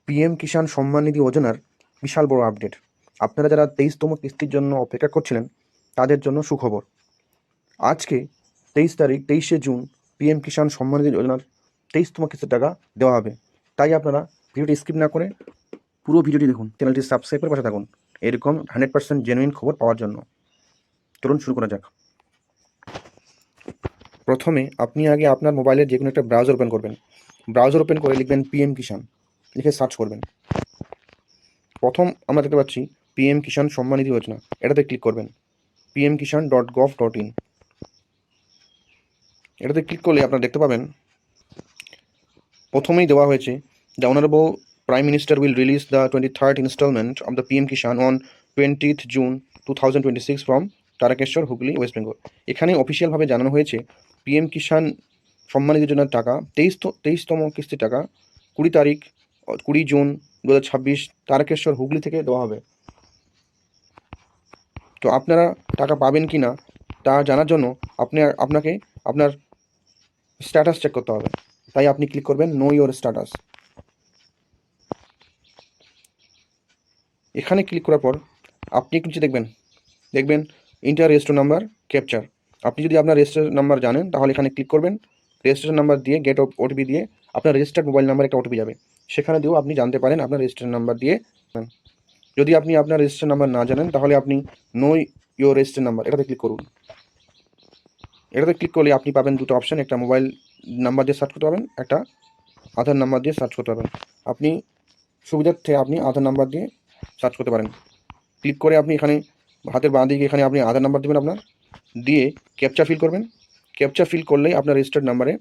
PM Kisan Samman Nidhi যোজনার বিশাল বড় update. আপনারা যারা 23তম কিস্তির জন্য অপেক্ষা করছিলেন তাদের জন্য সুখবর। আজকে 23শে জুন পিএম কিষাণ সম্মান নিধি যোজনার 23তম কিস্তির টাকা দেওয়া হবে। তাই আপনারা ভিডিওটি স্কিপ না করে পুরো ভিডিওটি দেখুন, চ্যানেলটি সাবস্ক্রাইব করে পাশে থাকুন এরকম 100% জেনুইন খবর পাওয়ার জন্য। চলুন শুরু করা যাক। প্রথমে আপনি আগে আপনার মোবাইলের যে কোনো একটা ব্রাউজার ওপেন করবেন। ব্রাউজার ওপেন করে লিখবেন পিএম কিষাণ, লিখে সার্চ করবেন। প্রথম আমরা দেখতে পাচ্ছি পিএম কিষাণ সম্মান নিধি যোজনা, এটাতে ক্লিক করবেন। pmkishan.gov.in, এটাতে ক্লিক করলে আপনারা দেখতে পাবেন প্রথমেই দেওয়া হয়েছে, the honourable prime minister will release the 23rd instalment of the PM Kisan on 20th June 2026 from Tarakeswar, Hooghly, West Bengal. এখানে অফিসিয়ালভাবে জানানো হয়েছে পিএম কিষাণ সম্মান নিধি যোজনার টাকা 23তম কিস্তির টাকা 20 জুন 2026 তারকেশ্বর, হুগলি থেকে দেওয়া হবে। তো আপনারা টাকা পাবেন কি না তা জানার জন্য আপনাকে আপনার স্ট্যাটাস চেক করতে হবে। তাই আপনি ক্লিক করবেন নো ইওর স্ট্যাটাস। এখানে ক্লিক করার পর আপনি কিছু দেখবেন ইন্টার রেজিস্টার নাম্বার ক্যাপচার। আপনি যদি আপনার রেজিস্টার নাম্বার জানেন তাহলে এখানে ক্লিক করবেন। রেজিস্ট্রেশন নাম্বার দিয়ে গেট ওটিপি দিয়ে আপনার রেজিস্টার্ড মোবাইল নাম্বার একটা ওটিপি যাবে, সেখানে দিয়েও আপনি জানতে পারেন আপনার রেজিস্ট্রেশন নাম্বার দিয়ে। যদি আপনি আপনার রেজিস্ট্রেশন নাম্বার না জানেন তাহলে আপনি নো ইওর রেজিস্ট্রেশন নাম্বার এটাতে ক্লিক করুন। এটাতে ক্লিক করলে আপনি পাবেন দুটো অপশান, একটা মোবাইল নাম্বার দিয়ে সার্চ করতে পারবেন, একটা আধার নাম্বার দিয়ে সার্চ করতে পারবেন। আপনি সুবিধার্থে আপনি আধার নাম্বার দিয়ে সার্চ করতে পারেন। ক্লিক করে আপনি এখানে হাতের বাঁ দিকে এখানে আপনি আধার নাম্বার দেবেন আপনার, দিয়ে ক্যাপচা ফিল করবেন। ক্যাপচা ফিল করলেই আপনার রেজিস্টার্ড নাম্বারে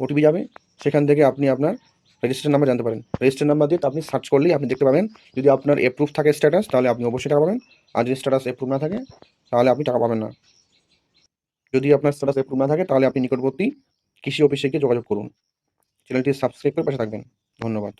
ওটিপি যাবে, সেখান থেকে আপনি আপনার রেজিস্টার নাম্বার জানতে পারেন। রেজিস্টার নাম্বার দিয়ে আপনি সার্চ করলেই আপনি দেখতে পাবেন। যদি আপনার অ্যাপ্রুভ থাকে স্ট্যাটাস তাহলে আপনি অবশ্যই টাকা পাবেন, আর যদি স্ট্যাটাস অ্যাপ্রুভ না থাকে তাহলে আপনি টাকা পাবেন না। যদি আপনার স্ট্যাটাস অ্যাপ্রুভ না থাকে তাহলে আপনি নিকটবর্তী কৃষি অফিসে গিয়ে যোগাযোগ করুন। চ্যানেলটি সাবস্ক্রাইব করে পাশে থাকবেন। ধন্যবাদ।